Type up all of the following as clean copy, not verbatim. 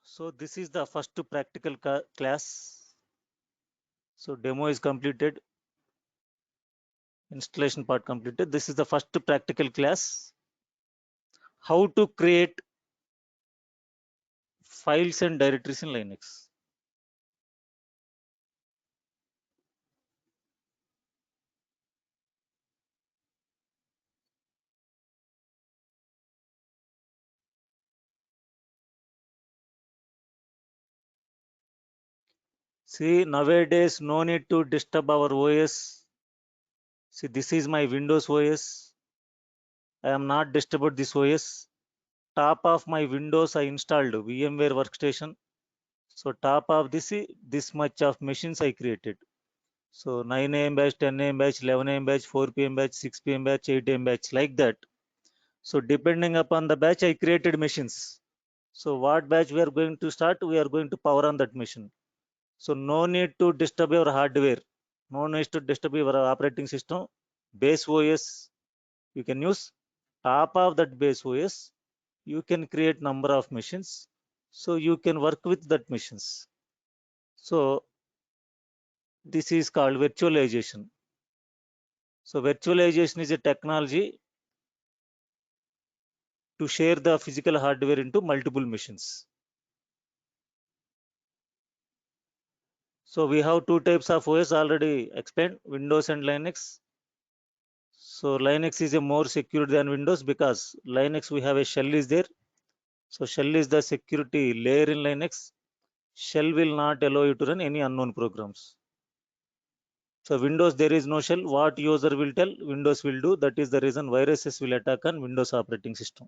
So this is the first practical class. So demo is completed, installation part completed. This is the first practical class. How to create files and directories in Linux. See, nowadays no need to disturb our OS. See, this is my Windows OS. I am not disturbed this OS. Top of my Windows I installed VMware Workstation. So top of this much of machines I created. So 9 AM batch, 10 AM batch, 11 AM batch, 4 PM batch, 6 PM batch, 8 AM batch, like that. So depending upon the batch, I created machines. So what batch we are going to start, we are going to power on that machine. So no need to disturb your hardware. No need to disturb your operating system. Base OS, you can use. Top of that base OS, you can create number of machines. So you can work with that machines. So this is called virtualization. So virtualization is a technology to share the physical hardware into multiple machines. So we have two types of OS already explained, Windows and Linux. So Linux is a more secure than Windows because Linux we have a shell is there. So shell is the security layer in Linux. Shell will not allow you to run any unknown programs. So Windows there is no shell. What user will tell, Windows will do. That is the reason viruses will attack on Windows operating system.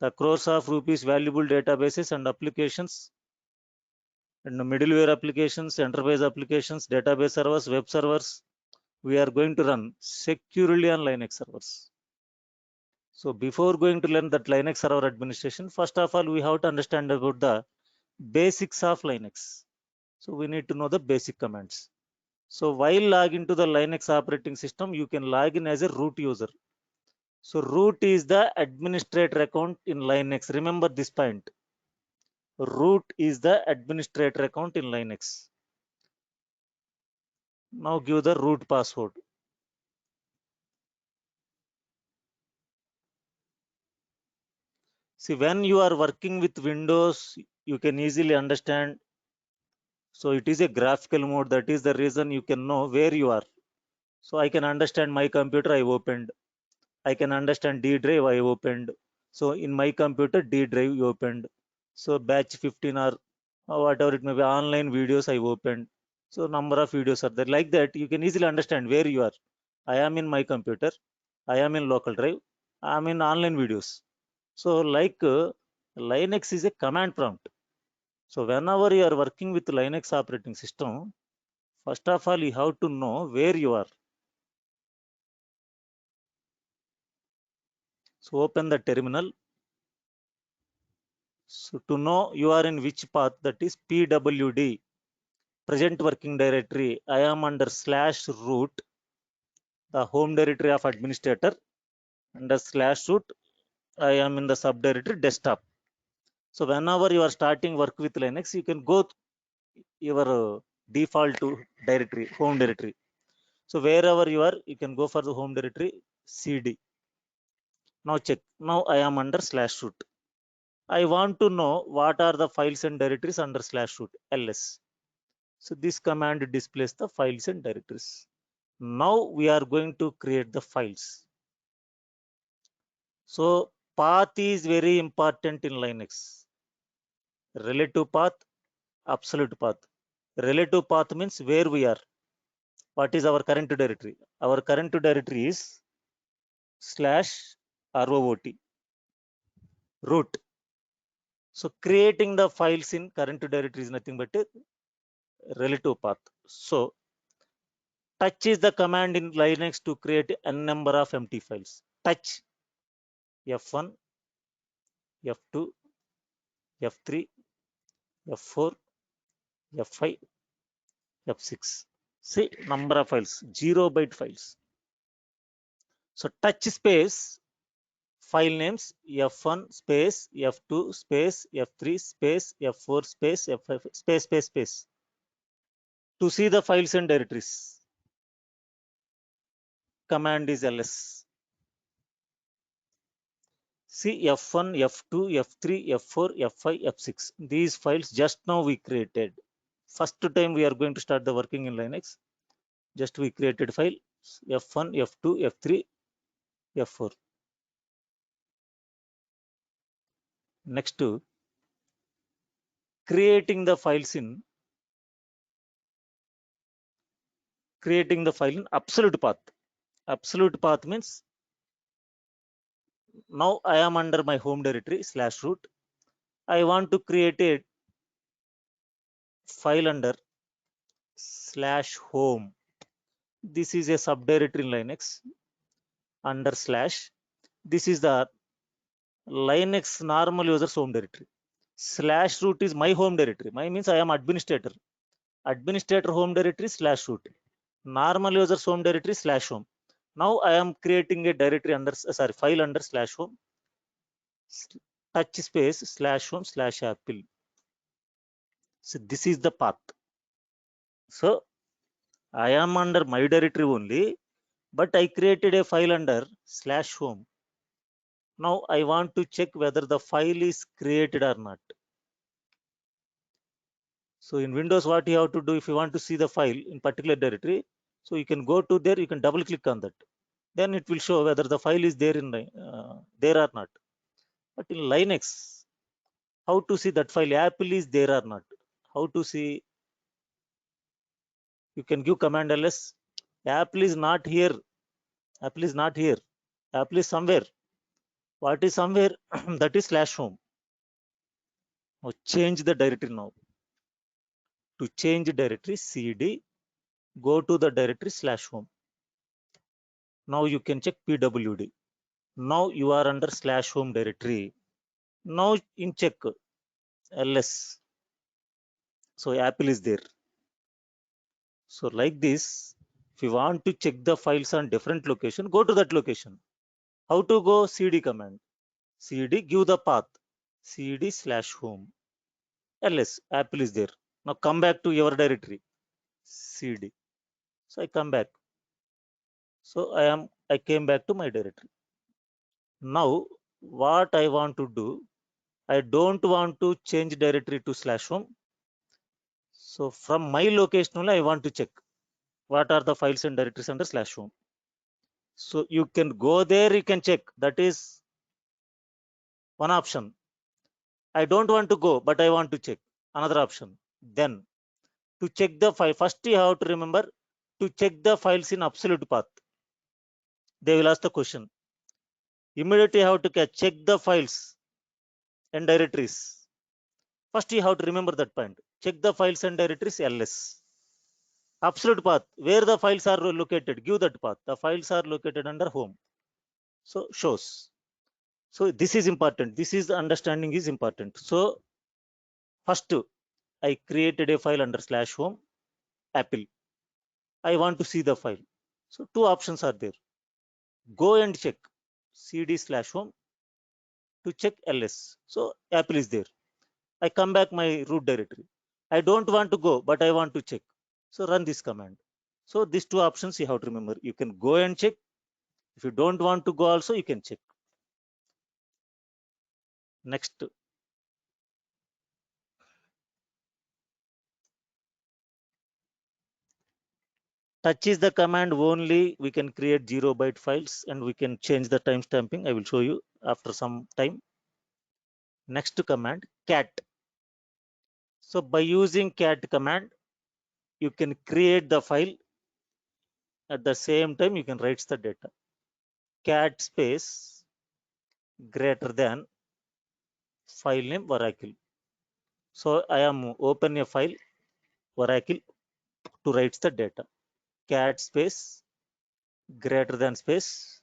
The crores of rupees valuable databases and applications and middleware applications, enterprise applications, database servers, web servers, we are going to run securely on Linux servers. So before going to learn that Linux server administration, first of all, we have to understand about the basics of Linux. So we need to know the basic commands. So while log into the Linux operating system, you can log in as a root user. So root is the administrator account in Linux. Remember this point. Root is the administrator account in Linux. Now give the root password. See, when you are working with Windows, you can easily understand. So it is a graphical mode. That is the reason you can know where you are. So I can understand my computer I opened. I can understand D drive I opened. So in my computer D drive you opened. So batch 15 or whatever it may be, online videos I opened. So number of videos are there. Like that you can easily understand where you are. I am in my computer. I am in local drive. I am in online videos. So like Linux is a command prompt. So whenever you are working with Linux operating system, first of all, you have to know where you are. So open the terminal. So to know you are in which path, that is PWD, present working directory. I am under /root, the home directory of administrator. Under /root, I am in the subdirectory desktop. So whenever you are starting work with Linux, you can go your default to directory, home directory. So wherever you are, you can go for the home directory CD. Now check. Now I am under /root. I want to know what are the files and directories under /root ls. So this command displays the files and directories. Now we are going to create the files. So path is very important in Linux. Relative path, absolute path. Relative path means where we are. What is our current directory? Our current directory is /root root. So creating the files in current directory is nothing but a relative path. So touch is the command in Linux to create n number of empty files. Touch F1, F2, F3, F4, F5, F6. See number of files, 0-byte files. So touch space file names F1 space F2 space F3 space F4 space F5 space. To see the files and directories, command is ls. See F1, F2, F3, F4, F5, F6. These files just now we created. First time we are going to start the working in Linux. Just we created file F1, F2, F3, F4. Next to creating the files in absolute path. Absolute path means now I am under my home directory /root. I want to create a file under /home. This is a subdirectory in Linux under /. This is the Linux normal users home directory. /root is my home directory. My means I am administrator. Administrator home directory /root. Normal users home directory /home. Now I am creating a directory under file under /home. Touch space /home /apple. So this is the path. So I am under my directory only, but I created a file under /home. Now I want to check whether the file is created or not. So in Windows, what you have to do if you want to see the file in particular directory, so you can go to there, you can double click on that. Then it will show whether the file is there in there or not. But in Linux, how to see that file apple is there or not? How to see? You can give command ls. Apple is not here. Apple is not here. Apple is somewhere. What is somewhere? That is /home. Now change the directory now. To change directory cd, go to the directory /home. Now you can check pwd. Now you are under /home directory. Now in check ls. So apple is there. So like this, if you want to check the files on different location, go to that location. How to go? cd command. Cd, give the path. cd /home. ls, apple is there. Now come back to your directory. cd. So I come back. So I came back to my directory. Now what I want to do, I don't want to change directory to /home. So from my location only I want to check what are the files and directories under /home. So you can go there, you can check. That is one option. I don't want to go, but I want to check. Another option. Then to check the file, first you have to remember to check the files in absolute path. They will ask the question. Immediately you have to check the files and directories. First you have to remember that point. Check the files and directories ls. Absolute path, where the files are located, give that path. The files are located under home. So shows. So this is important. This is the understanding is important. So first I created a file under /home apple. I want to see the file. So two options are there. Go and check cd /home to check ls. So apple is there. I come back my root directory. I don't want to go, but I want to check. So run this command. So these two options you have to remember. You can go and check. If you don't want to go also, you can check. Next. Touch is the command only. We can create 0-byte files and we can change the time stamping. I will show you after some time. Next command, cat. So by using cat command, you can create the file. At the same time, you can write the data. Cat space greater than file name Oracle. So I am open a file Oracle to write the data. Cat space greater than space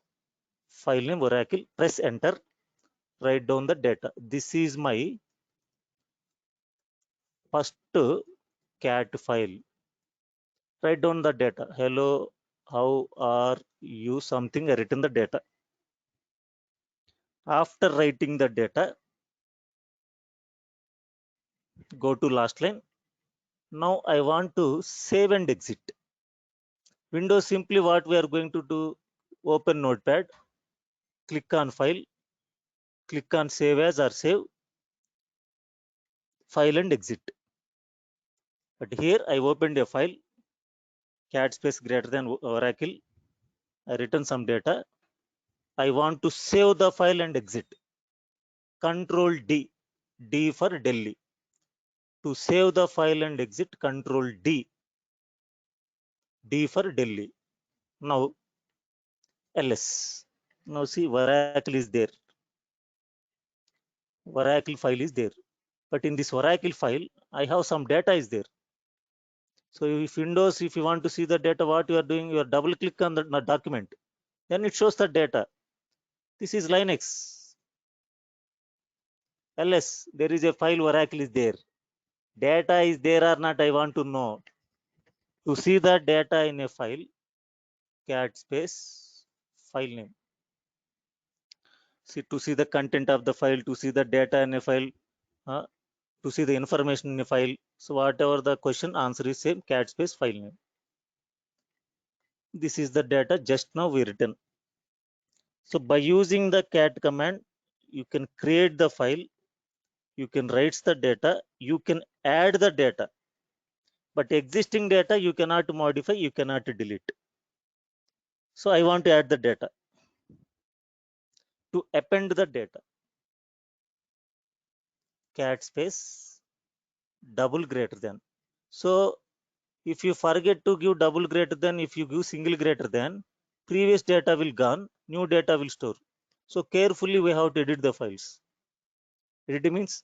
file name Oracle. Press enter. Write down the data. This is my first cat file. Write down the data. Hello, how are you? Something I written the data. After writing the data, go to last line. Now I want to save and exit. Windows, simply what we are going to do, open Notepad, click on File, click on Save As or Save, File and Exit. But here I opened a file, cat space greater than Oracle. I written some data. I want to save the file and exit. Control D, D for Delhi. To save the file and exit, Control D, D for Delhi. Now ls. Now see, Oracle is there. Oracle file is there. But in this Oracle file, I have some data is there. So if Windows, if you want to see the data, what you are doing, you are double click on the document. Then it shows the data. This is Linux. ls, there is a file, Oracle is there. Data is there or not, I want to know. To see the data in a file, cat space file name. See, to see the content of the file, to see the data in a file, to see the information in a file. So whatever the question, answer is same, cat space file name. This is the data just now we written. So by using the cat command, you can create the file, you can write the data, you can add the data. But existing data you cannot modify, you cannot delete. So I want to add the data. To append the data, cat space double greater than. So if you forget to give double greater than, if you give single greater than, previous data will gone, new data will store. So carefully we have to edit the files. Edit means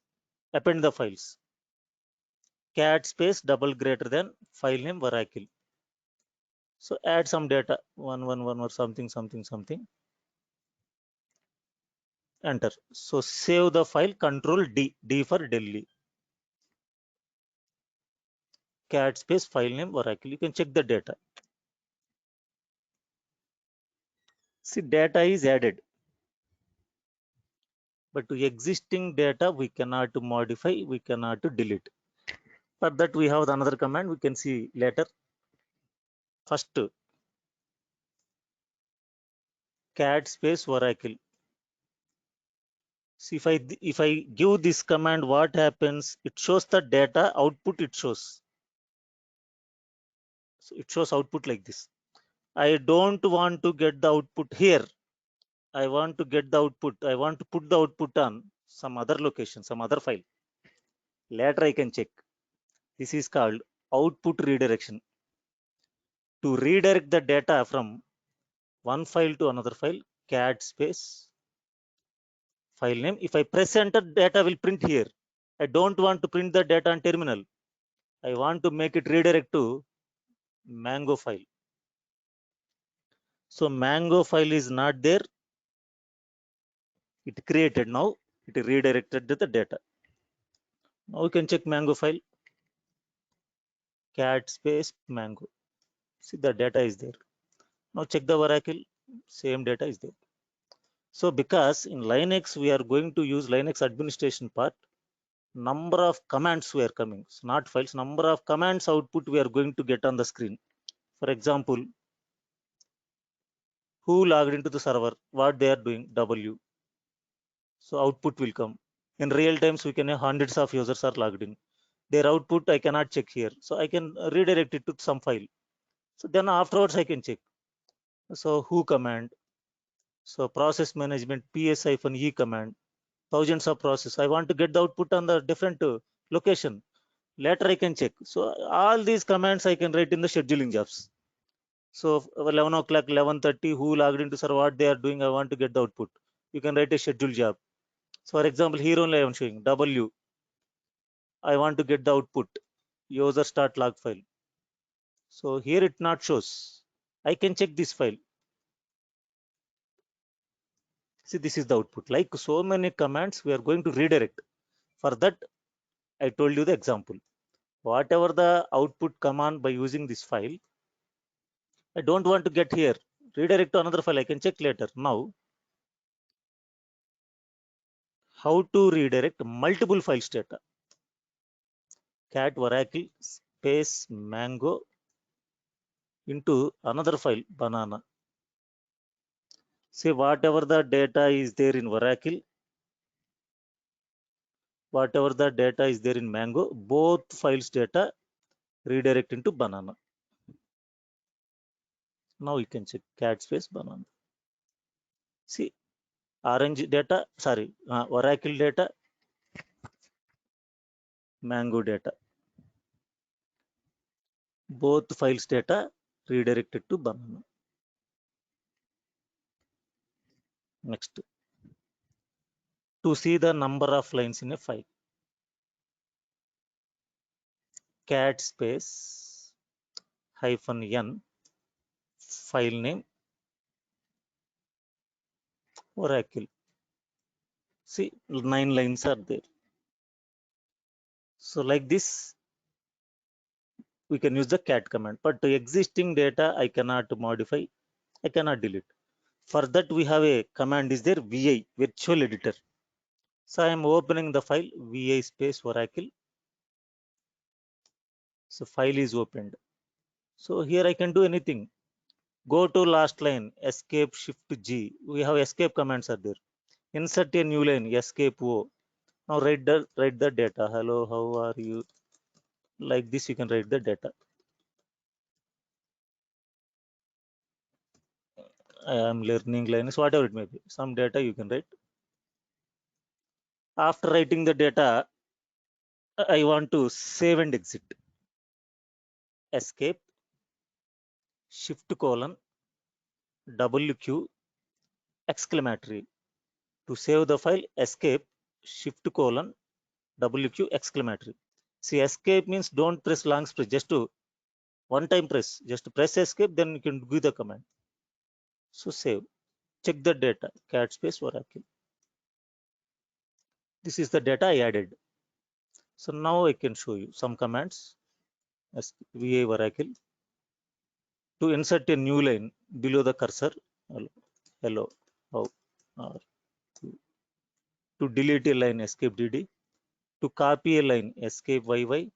append the files. Cat space double greater than, file name Oracle. So add some data, 111 or something. Enter. So save the file, Control D, D for Delhi. Cat space file name Oracle. You can check the data. See, data is added, but to existing data we cannot modify, we cannot delete. For that we have another command, we can see later. First, cat space Oracle. See, if I give this command, what happens? It shows the data output. It shows. So it shows output like this. I don't want to get the output here. I want to get the output. I want to put the output on some other location, some other file. Later I can check. This is called output redirection. To redirect the data from one file to another file, cat space file name. If I press enter, data will print here. I don't want to print the data on terminal. I want to make it redirect to Mango file. So Mango file is not there. It created now. It redirected the data. Now we can check Mango file. Cat space Mango. See, the data is there. Now check the Oracle. Same data is there. So because in Linux we are going to use Linux administration part, number of commands were coming. So not files, number of commands output we are going to get on the screen. For example, who logged into the server, what they are doing, W. So output will come. In real times, we can have hundreds of users are logged in. Their output I cannot check here. So I can redirect it to some file. So then afterwards I can check. So who command. So process management, ps-e command, thousands of process. I want to get the output on the different location. Later I can check. So all these commands I can write in the scheduling jobs. So 11 o'clock, 11:30, who logged into server, what they are doing, I want to get the output. You can write a schedule job. So for example, here only I am showing W. I want to get the output. User start log file. So here it not shows. I can check this file. See, this is the output. Like so many commands, we are going to redirect. For that, I told you the example. Whatever the output command by using this file, I don't want to get here. Redirect to another file. I can check later. Now, How to redirect multiple files data. Cat Oracle space mango into another file banana. Say whatever the data is there in Oracle, whatever the data is there in mango, both files data redirect into banana. Now you can check cat space banana. See orange data, sorry, Oracle data, mango data. Both files data redirected to banana. Next, to see the number of lines in a file, cat space -n file name Oracle. See 9 lines are there. So like this we can use the cat command, but the existing data I cannot modify, I cannot delete. For that we have a command is there, vi virtual editor. So I am opening the file vi space Oracle. So file is opened. So here I can do anything. Go to last line, escape shift G. We have escape commands are there. Insert a new line, escape O. Now write the data. Hello, how are you? Like this you can write the data. I am learning lines, whatever it may be. Some data you can write. After writing the data, I want to save and exit. Escape shift colon WQ exclamatory. To save the file, escape shift colon WQ exclamatory. See, escape means don't press long press, just to one time press, just press escape, then you can give the command. So save. Check the data, cat space Oracle. This is the data I added. So now I can show you some commands. VA Oracle. To insert a new line below the cursor, hello, how are you? To delete a line, escape DD. To copy a line, escape YY.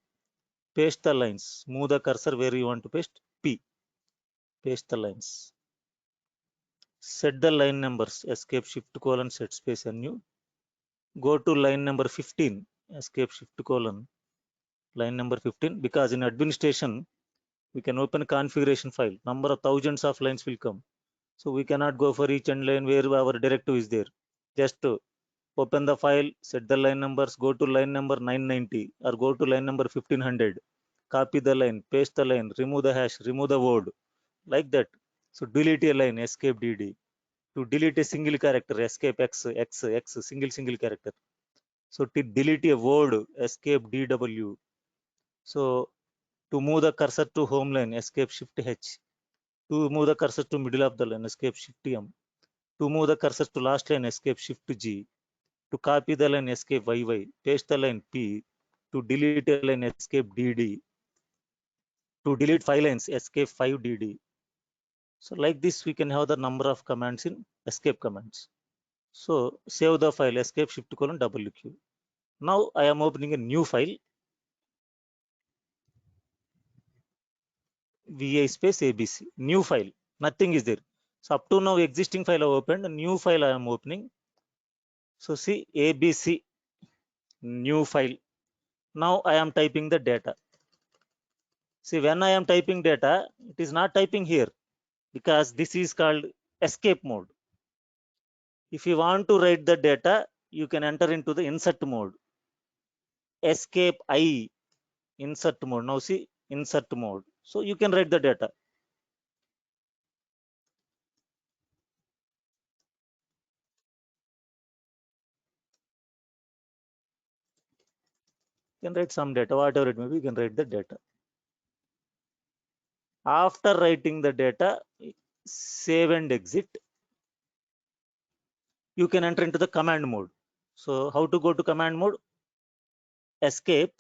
Paste the lines, move the cursor where you want to paste, P. Paste the lines. Set the line numbers, escape shift colon set space NU. Go to line number 15, escape shift colon line number 15, because in administration we can open configuration file, number of thousands of lines will come, so we cannot go for each and line where our directive is there. Just to open the file, set the line numbers, go to line number 990 or go to line number 1500, copy the line, paste the line, remove the hash, remove the word, like that. So delete a line, escape DD. To delete a single character, escape X, single character. So to delete a word, escape DW. So to move the cursor to home line, escape shift H. To move the cursor to middle of the line, escape shift M. To move the cursor to last line, escape shift G. To copy the line, escape YY. Paste the line P. To delete a line, escape DD. To delete 5 lines, escape 5DD. So like this we can have the number of commands in escape commands. So save the file, escape shift colon WQ. Now I am opening a new file, VA space ABC, new file, nothing is there. So up to now existing file I opened, a new file I am opening. So see ABC, new file. Now I am typing the data. See, when I am typing data, it is not typing here because this is called escape mode. If you want to write the data, you can enter into the insert mode. Escape I, insert mode. Now see, insert mode. So you can write the data. You can write some data, whatever it may be, you can write the data. After writing the data, save and exit. You can enter into the command mode. So how to go to command mode? Escape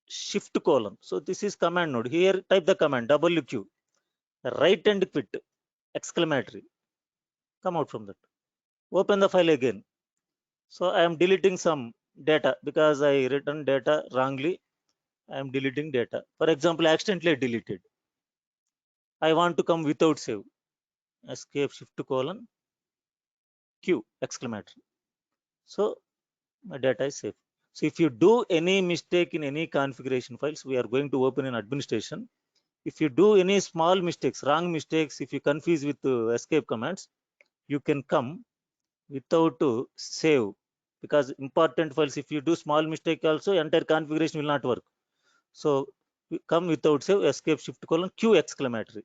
shift colon. So this is command mode. Here type the command WQ, write and quit exclamatory. Come out from that. Open the file again. So I am deleting some data because I written data wrongly. I am deleting data. For example, I accidentally deleted. I want to come without save. Escape shift colon Q exclamatory. So my data is safe. So if you do any mistake in any configuration files, we are going to open in administration. If you do any small mistakes, wrong mistakes, if you confuse with escape commands, you can come without save, because important files, if you do small mistake also, entire configuration will not work. So we come without save, escape shift colon Q exclamatory.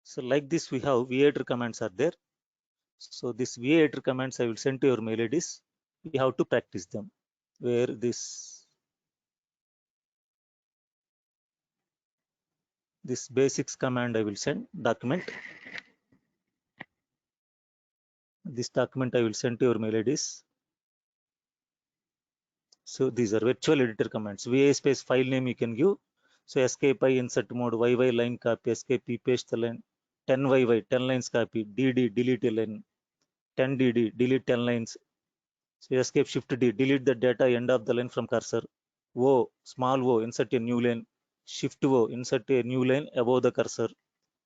So like this we have v8 commands are there. So this v8 commands I will send to your mail IDs. We have to practice them. Where this basics command I will send document. This document I will send to your mail IDs. So these are virtual editor commands. VA space file name you can give. So escape I insert mode, YY line copy, escape P paste the line, 10YY 10 lines copy, DD delete a line, 10DD delete 10 lines. So escape shift D delete the data end of the line from cursor. O small o insert a new line. Shift O insert a new line above the cursor.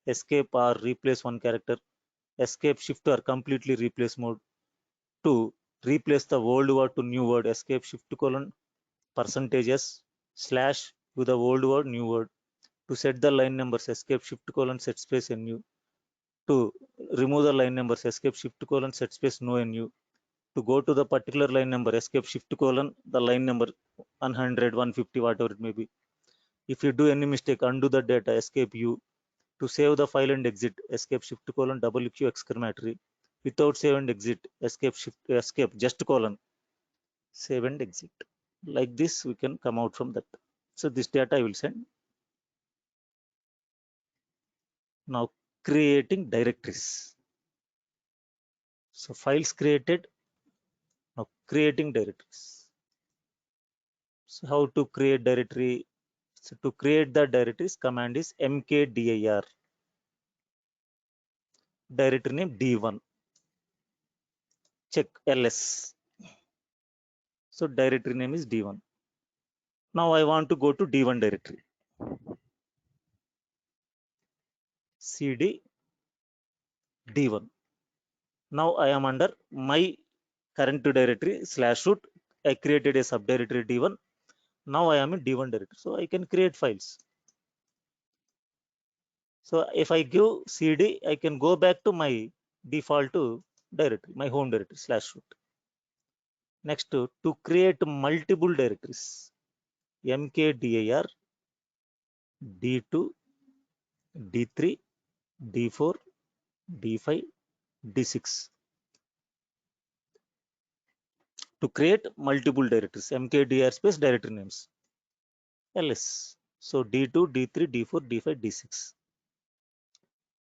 Escape or replace one character. Escape shift or completely replace mode. To replace the old word to new word. Escape shift colon percentages slash with the old word new word. To set the line numbers, escape shift colon set space nu. To remove the line numbers, escape shift colon set space no nu. To go to the particular line number, escape shift colon the line number 100 150 whatever it may be. If you do any mistake, undo the data, escape U. To save the file and exit, escape shift colon WQ exclamatory. Without save and exit, escape shift escape just colon save and exit. Like this we can come out from that. So this data I will send. Now creating directories. So files created. Now creating directories. So how to create directory? So to create the directories, command is mkdir. Directory name D1. Check ls. So directory name is D1. Now I want to go to D1 directory. cd D1. Now I am under my current directory /root. I created a subdirectory D1. Now I am in D1 directory. So I can create files. So if I give cd, I can go back to my default directory, my home directory /root. Next, to create multiple directories, mkdir D2, D3, D4, D5, D6. To create multiple directories, mkdir space directory names, ls. So D2, D3, D4, D5, D6.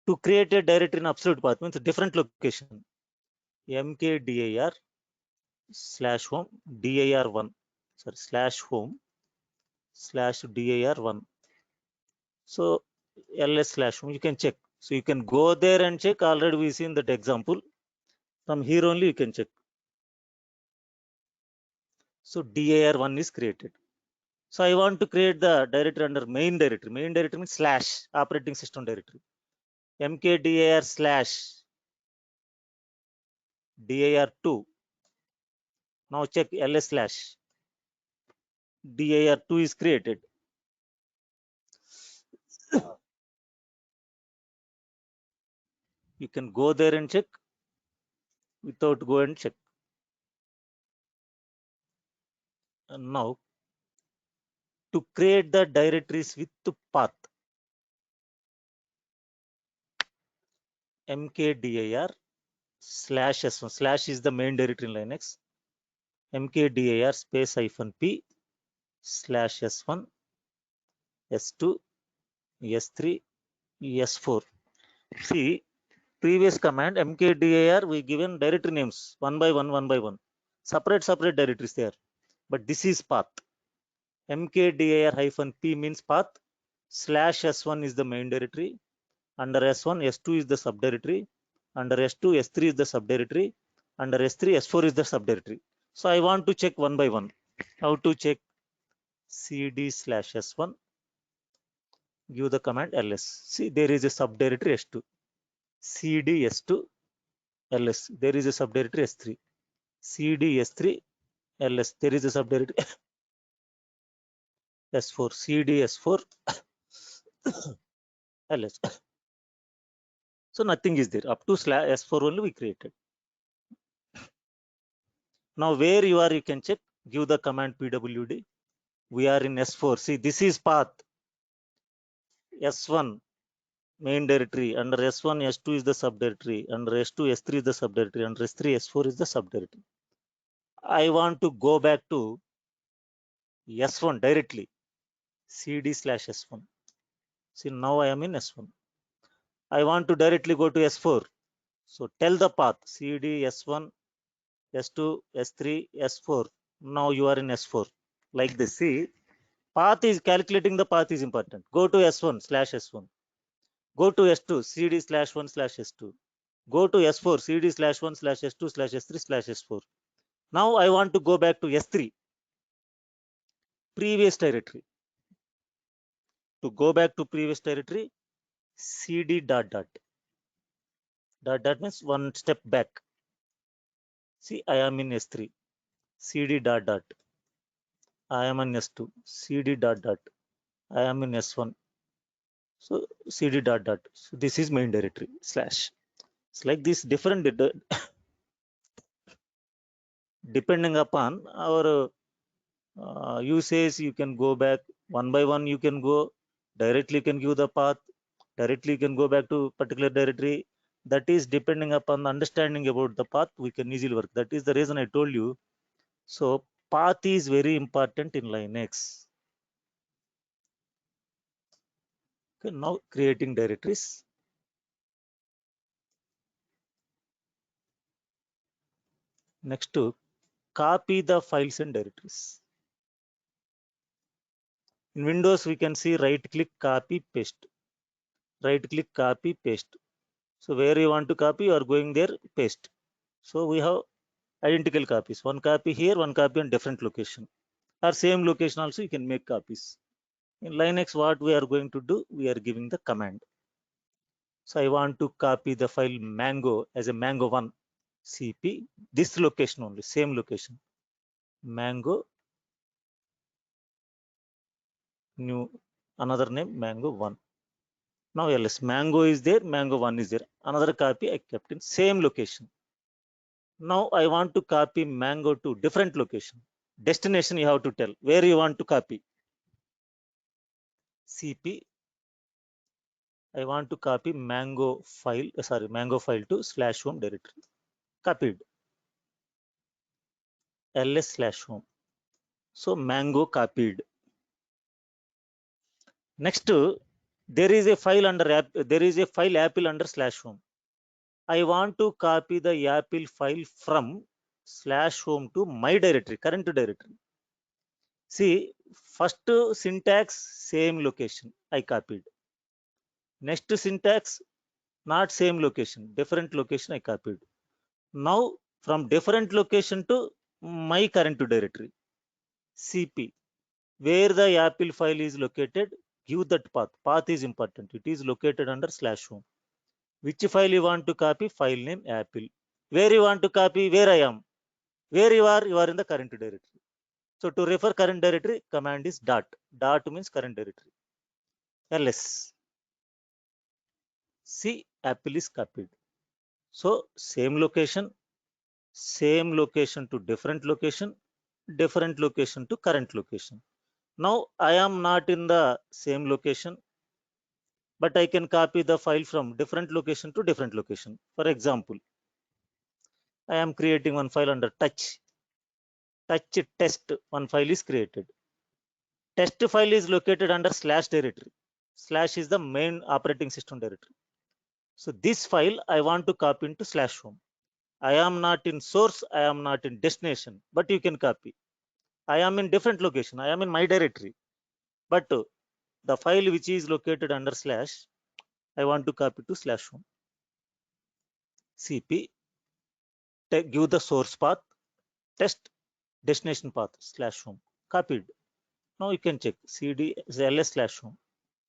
To create a directory in absolute path means a different location, mkdir /home dir1, sorry /home /dir1. So ls/home you can check. So you can go there and check. Already we seen that example. From here only you can check. So dir1 is created. So I want to create the directory under main directory. Main directory means / operating system directory. mkdir /dir2. Now check ls/ dir2 is created. You can go there and check without go and check. And now to create the directories with the path, mkdir /s1 / is the main directory in Linux. mkdir space -p /s1 s2 s3 s4. See, previous command mkdir we given directory names one by one, separate directories there, but this is path. mkdir-p means path, /s1 is the main directory, under s1 s2 is the subdirectory, under s2 s3 is the subdirectory, Under S3, S4 is the subdirectory. So I want to check one by one. How to check? cd/s1, give the command ls. See, there is a subdirectory s2. cd s2 ls. There is a subdirectory s3. cd s3 ls. There is a subdirectory s4. cd s4 ls. So nothing is there. Up to /s4 only we created. Now where you are, you can check. Give the command pwd. We are in s4. See, this is path. s1 main directory. Under s1, s2 is the subdirectory. Under s2, s3 is the subdirectory. Under s3, s4 is the subdirectory. I want to go back to s1 directly. cd/s1. See, now I am in s1. I want to directly go to s4. So tell the path cd s1, s2, s3, s4. Now you are in s4. Like this. See, path is calculating the path is important. Go to s1/s1. Go to s2 cd/1/s2. Go to s4 cd/1/s2/s3/s4. Now I want to go back to s3, previous directory. To go back to previous directory, cd dot dot. Dot dot means one step back. See, I am in s3. cd dot dot. I am in s2. cd dot dot. I am in s1. So cd dot dot. So this is main directory slash. It's like this different depending upon our usage. You can go back one by one. You can go directly. You can give the path directly. You can go back to particular directory. That is depending upon the understanding about the path. We can easily work. That is the reason I told you. So path is very important in Linux. Okay, now creating directories. Next to copy the files and directories. In Windows, we can see right click, copy, paste. Right click, copy, paste. So where you want to copy, you are going there, paste. So we have identical copies. One copy here, one copy on different location. Or same location also you can make copies. In Linux, what we are going to do, we are giving the command. So I want to copy the file mango as a mango1 cp, this location only, same location. Mango, new, another name, mango1. Now ls, mango is there, mango1 is there. Another copy I kept in same location. Now I want to copy mango to different location. Destination you have to tell where you want to copy. cp, I want to copy mango file, mango file to /home directory. Copied. ls/home. So mango copied. Next, there is a file under app. There is a file apple under /home. I want to copy the apple file from /home to my directory, current directory. See, first syntax, same location, I copied. Next syntax, not same location, different location I copied. Now from different location to my current directory, cp, where the apple file is located, give that path. Path is important. It is located under /home. Which file you want to copy? File name apple. Where you want to copy? Where I am. Where you are in the current directory. So to refer current directory, command is dot. Dot means current directory. ls. See, apple is copied. So same location to different location to current location. Now I am not in the same location, but I can copy the file from different location to different location. For example, I am creating one file under touch test. One file is created. Test file is located under / directory. / is the main operating system directory. So this file I want to copy into /home. I am not in source, I am not in destination, but you can copy. I am in different location, I am in my directory, but the file which is located under / I want to copy to /home. cp, give the source path, test destination path /home, copied. Now you can check cd ls/home.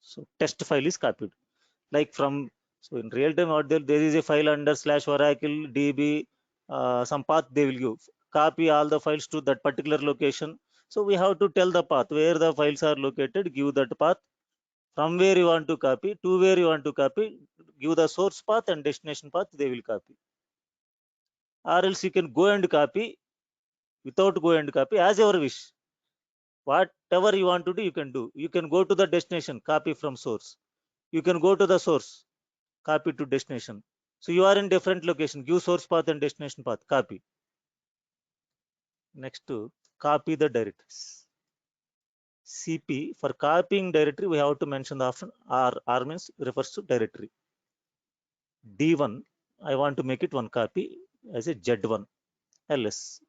So test file is copied. Like from, so in real time what there is a file under /oracle db, some path they will give. Copy all the files to that particular location. So we have to tell the path where the files are located, give that path. From where you want to copy to where you want to copy, give the source path and destination path, they will copy. Or else you can go and copy without go and copy as your wish. Whatever you want to do, you can do. You can go to the destination, copy from source. You can go to the source, copy to destination. So you are in different location, give source path and destination path, copy. Next to copy the directories. CP, for copying directory, we have to mention the option R means refers to directory. D1, I want to make it one copy as a Z1 ls.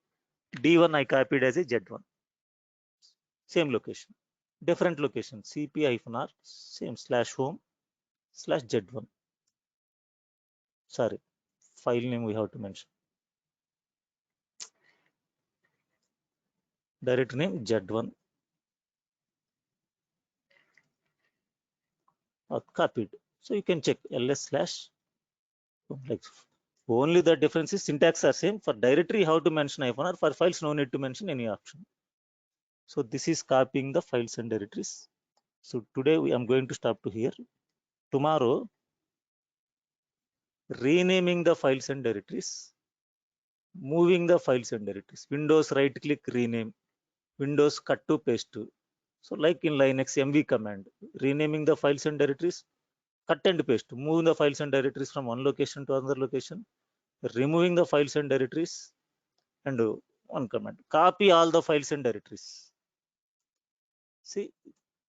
D1 I copied as a Z1. Same location. Different location. CP-R, same /home /Z1. Sorry, file name we have to mention. Directory name Z1. Copied. So you can check ls/ like only the difference is syntax are same. For directory how to mention -r, for files no need to mention any option. So this is copying the files and directories. So today I am going to stop to here. Tomorrow, renaming the files and directories, moving the files and directories. Windows right click rename, Windows cut to paste to. So like in Linux mv command, renaming the files and directories, cut and paste, move the files and directories from one location to another location, removing the files and directories, and one command, copy all the files and directories. See,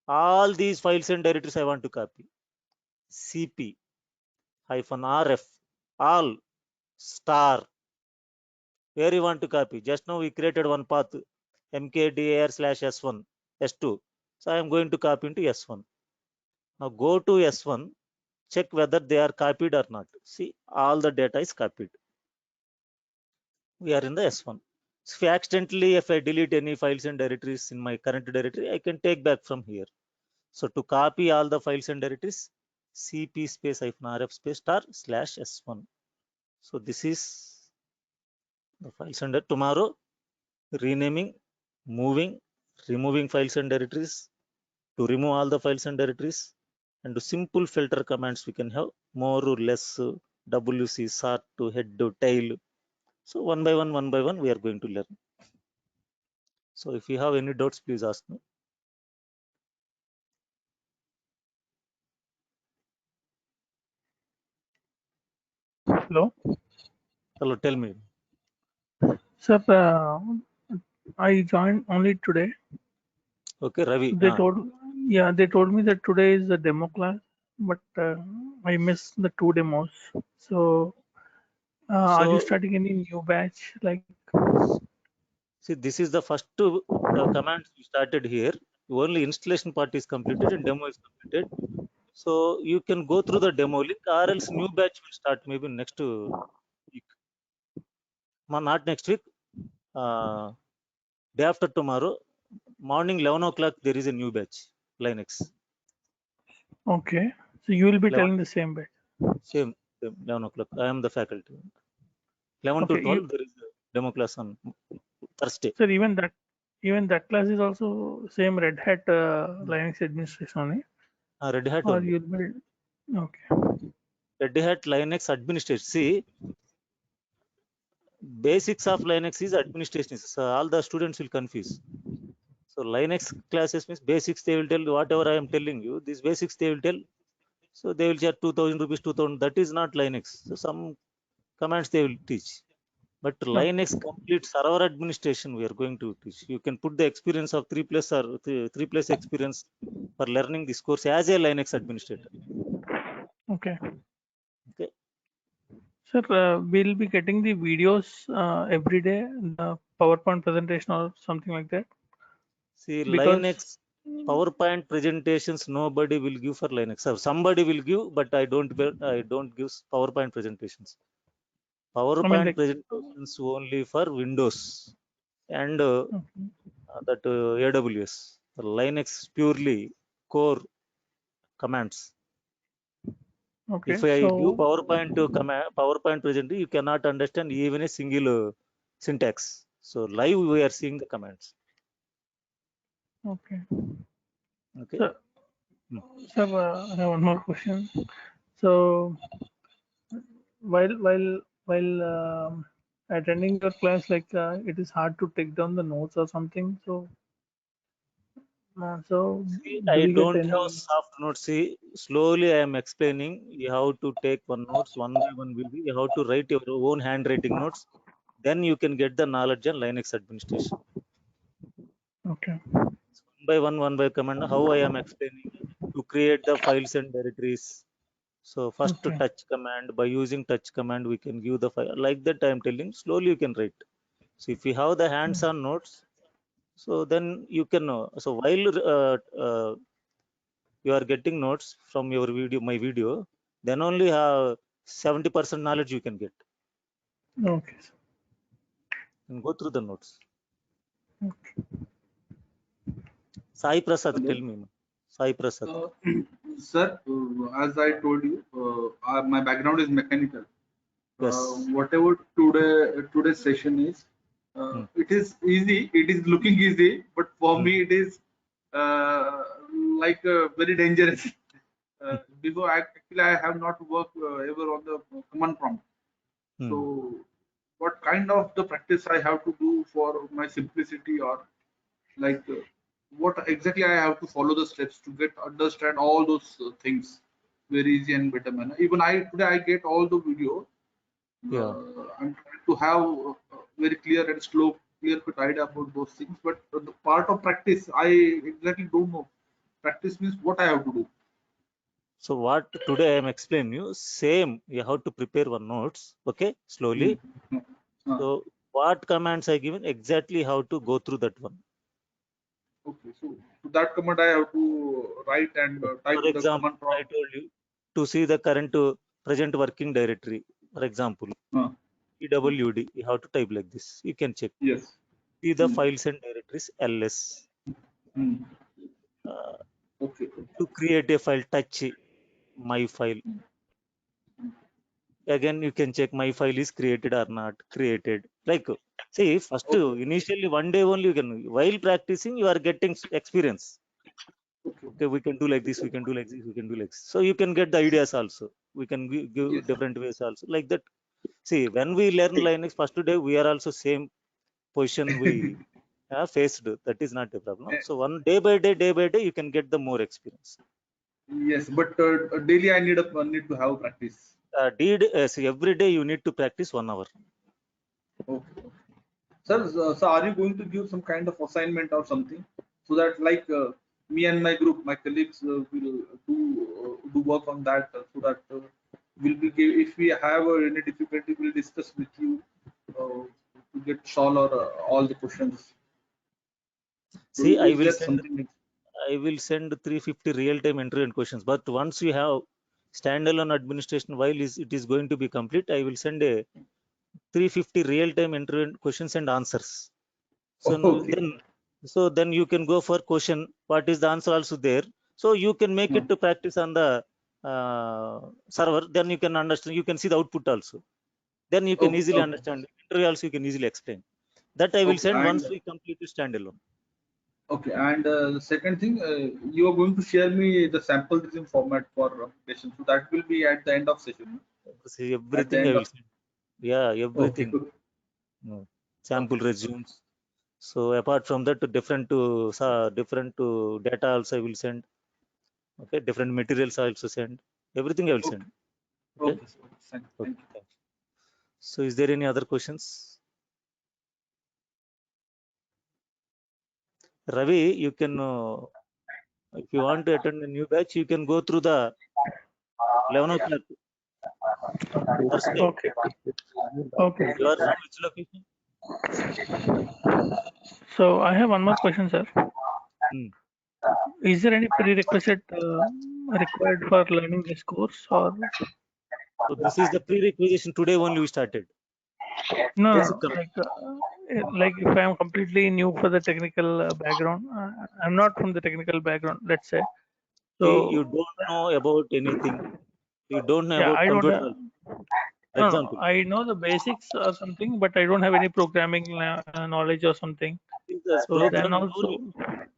all these files and directories I want to copy. CP -rf all star, where you want to copy. Just now we created one path, mkdir/s1 s2. So I am going to copy into s1. Now go to s1, check whether they are copied or not. See, all the data is copied. We are in the s1. So if I delete any files and directories in my current directory, I can take back from here. So to copy all the files and directories, cp -rf star /s1. So this is the files and tomorrow, renaming, moving, removing files and directories, to remove all the files and directories, and to simple filter commands we can have more or less, wc, sort to, head to, tail. So one by one we are going to learn. So if you have any doubts, please ask me. Hello. Hello, tell me. Sir, I joined only today. Okay, Ravi. They told me that today is the demo class, but I missed the 2 demos. So, are you So starting any new batch? Like, see, this is the first two commands we started here. Only installation part is completed and demo is completed. So you can go through the demo link, or else new batch will start maybe next week. Not next week. Day after tomorrow, morning 11 o'clock, there is a new batch, Linux. okay, so you will be 11, telling the same batch. same 11 o'clock. I am the faculty. 11 to Okay, 12, there is a demo class on Thursday. sir, even that class is also same Red Hat Linux administration only, Red Hat or only. you'll be okay. Red Hat Linux administration. See, basics of Linux is administration. So all the students will confuse. So Linux classes means basics. They will tell whatever I am telling you. These basics they will tell. So they will charge 2,000 rupees, 2,000. That is not Linux. So some commands they will teach. But Okay. Linux complete server administration we are going to teach. You can put the experience of 3+ or 3+ experience for learning this course as a Linux administrator. Okay. Okay. Sir, we'll be getting the videos every day, the PowerPoint presentation or something like that. See, Because Linux PowerPoint presentations nobody will give for Linux. So somebody will give, but I don't give PowerPoint presentations. PowerPoint like, presentations only for Windows and okay, that AWS. The Linux purely core commands. If okay. I give So, PowerPoint to PowerPoint presenter, you cannot understand even a single syntax. So live we are seeing the commands. okay. Okay. So, Hmm. sir, I have one more question. So, while attending your class, like, it is hard to take down the notes or something. So See, do I we get don't have any? soft notes. See, slowly I am explaining you how to take one notes one by one will be you have to write your own handwriting notes. Then you can get the knowledge on Linux administration. Okay, One by command, how I am explaining to create the files and directories. So first to okay, touch command, by using touch command, we can give the file like that. I am telling slowly you can write. So if you have the hands-on notes, so then you can know. So while you are getting notes from your video, my video, then only 70% knowledge you can get. okay, sir. And go through the notes. Okay. Sai Prasad, tell Hello. me. Sai Prasad. Uh, Sir, as I told you, my background is mechanical. Yes. Whatever today's session is, Hmm. it is easy. It is looking easy, but for Hmm. me it is uh, like very dangerous. Before actually I have not worked ever on the command prompt. Hmm. So, what kind of the practice I have to do for my simplicity, or like what exactly I have to follow the steps to get understand all those things very easy and better manner. Even I today I get all the video. Yeah. I'm trying to have very clear and slow, clear cut idea about those things. But the part of practice, I exactly don't know. Practice means what I have to do. So what today I am explaining you, same you have to prepare one notes, okay, Hmm. slowly. Uh, So what commands I given, exactly how to go through that one. okay, so to that command I have to write and For type in the example, command I prompt. told you to see the current present working directory. For example, Uh, PWD, you have to type like this. You can check. yes. See the Hmm. files and directories ls. Hmm. Uh, Okay. to create a file, touch my file. Again, you can check my file is created or not created. Like, see, first Okay. initially one day only you can, while practicing, you are getting experience. Okay. Okay, we can do like this, we can do like this, we can do like this. So you can get the ideas also. We can give Yes. different ways also. Like that. See, when we learn Linux first day, we are also same position we have faced. That is not a problem. Eh, So one day by day, you can get the more experience. yes, but daily I need to have practice. See, every day you need to practice 1 hour. Okay. Sir, so are you going to give some kind of assignment or something so that like me and my group, my colleagues will do work on that so that will be if we have any difficulty, we'll discuss with you to get solve or all the questions. So See, is there something? I will send 350 real-time interview and questions. But once you have standalone administration, while it is going to be complete, I will send a 350 real-time interview and questions and answers. So Okay. then you can go for question. What is the answer also there? So you can make Hmm. it to practice on the server. Then you can understand. You can see the output also. Then you can Okay. easily Okay. understand. Interview also you can easily explain. That I will Okay. send once And we complete to standalone. okay, and the second thing, you are going to share me the sample resume format for application. So that will be at the end of session. See, At the everything I end will of send. Yeah, okay, everything. No. Sample okay, resumes. So apart from that, different to data also I will send. Okay, different materials I also send. Everything I will okay, send. Okay. okay. Sir. Thank Okay. you. Thank you. So is there any other questions? Ravi, you can if you want to attend a new batch, you can go through the 11 o'clock Thursday. Okay, okay. You are from which location? So I have one more question, sir. Hmm. Is there any prerequisite required for learning this course, or So this is the prerequisition. Today only we started. No, Basic like if I'm completely new for the technical background, I'm not from the technical background, let's say. See, you So don't know about anything. You don't know yeah, about I don't. computer. For No, example, I know the basics or something, but I don't have any programming knowledge or something. this So then program also,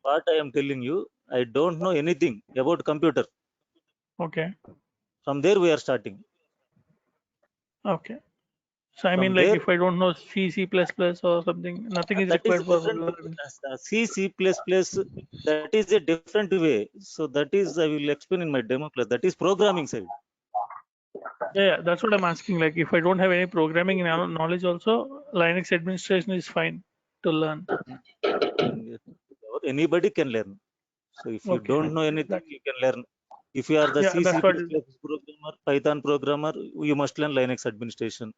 what I am telling you, I don't know anything about computer. okay, From there we are starting. okay. So I mean, From like there, if I don't know C, C++ or something, nothing is that is a required for different thing. learning. C, C++, that is a different way. So that is, I will explain in my demo class. That is programming side. Yeah, that's what I'm asking. Like if I don't have any programming knowledge, also Linux administration is fine to learn. Mm, Anybody can learn. So if you Okay, don't know anything, that you can learn. If you are the yeah, C, that's C++ what. programmer, Python programmer, you must learn Linux administration.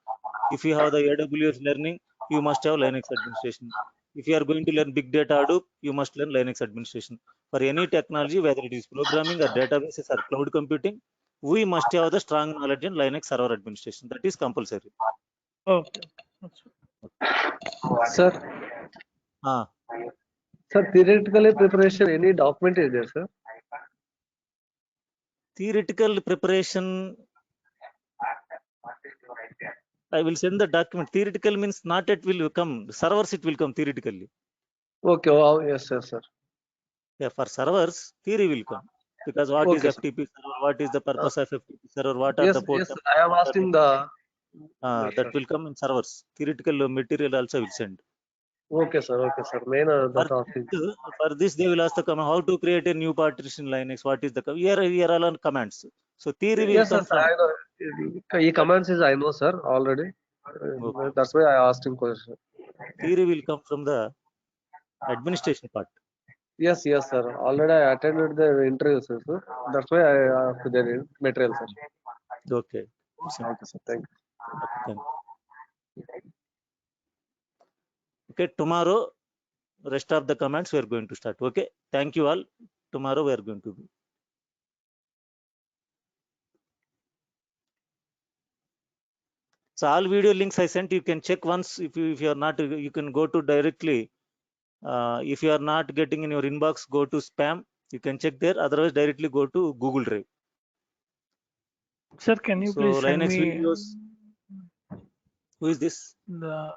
If you have the AWS learning, you must have Linux administration. If you are going to learn big data Hadoop, you must learn Linux administration. For any technology, whether it is programming or databases or cloud computing, we must have the strong knowledge in Linux server administration. That is compulsory. Okay, that's Sir, Ah, sir, theoretically preparation, any document is there, sir? theoretical preparation, I will send the document. Theoretical means not it will come. Servers it will come theoretically. Okay, oh, yes, sir, sir. Yeah, for servers, theory will come. Because what is Okay, sir. FTP server? What is the Uh, purpose of FTP server? What are yes, the port yes, sir. numbers? I am What are the asking the. Yes, that sir. will come in servers. Theoretical material also will send. Okay, sir. Main For that asking. this, they will ask the command how to create a new partition Linux. What is the here all on commands. So theory will Yes, sir. come from. I know. He commands is I know, sir, already. Okay. That's why I asked him question. Theory will come from the administration part. Yes, sir. Already I attended the interview, sir. That's why I asked the material, sir. Okay. Listen. Okay, sir. Thank you. Okay, thank you. Okay, tomorrow rest of the commands we are going to start. Okay. Thank you all. Tomorrow we are going to do. So all video links I sent, you can check once. If you are not, you can go to directly. If you are not getting in your inbox, go to spam. You can check there. Otherwise, directly go to Google Drive. Sir, can you So please send Linux me videos. Who is this? the?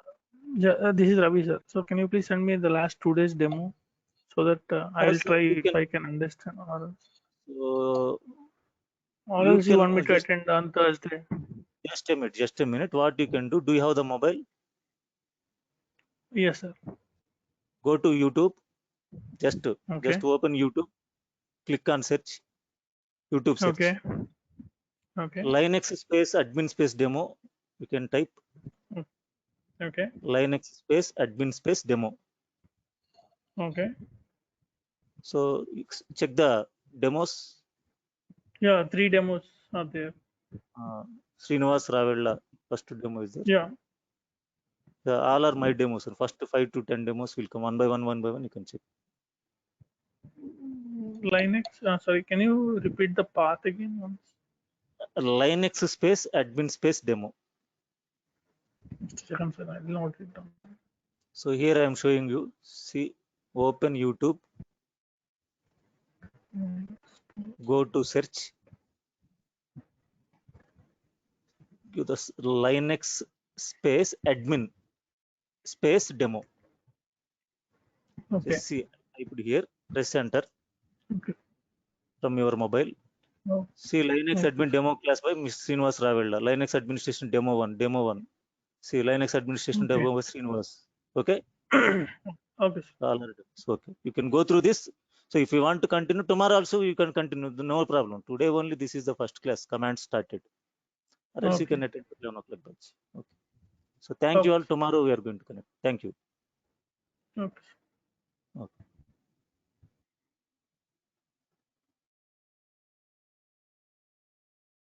Yeah, this is Ravi, sir. So can you please send me the last 2 days demo so that I'll So try you if can. I can understand, So or you else you want can me to attend on Thursday. just a minute. Just a minute. What you can do? Do you have the mobile? Yes, sir. Go to YouTube. Just Okay. open YouTube. Click on search. YouTube search. Okay. Okay. Linux space admin space demo. You can type Okay. Linux space admin space demo. Okay. So check the demos. Yeah, 3 demos are there. Srinivas Ravella first demo is there. Yeah. All are my demos. First 5 to 10 demos will come one by one. You can check. Linux. Sorry, can you repeat the path again once? Linux space admin space demo. Just a second, sir. I will note it down. So here I am showing you. See, open YouTube. Go to search. Give the Linux space admin space demo. Okay. Just see, I put here. Press enter Okay. from your mobile. Oh, See Linux okay. admin demo class by Mr. Srinivas Ravella. Linux administration demo 1. See Linux administration Okay. demo by Srinivas. Okay. Okay, sir. All are done. So, okay. You can go through this. So if you want to continue tomorrow also, you can continue. No problem. Today only this is the first class. Command started. Or else you Okay. can attend at 11 o'clock batch. Okay. So thank you Okay. all. Tomorrow we are going to connect. Thank you. Okay.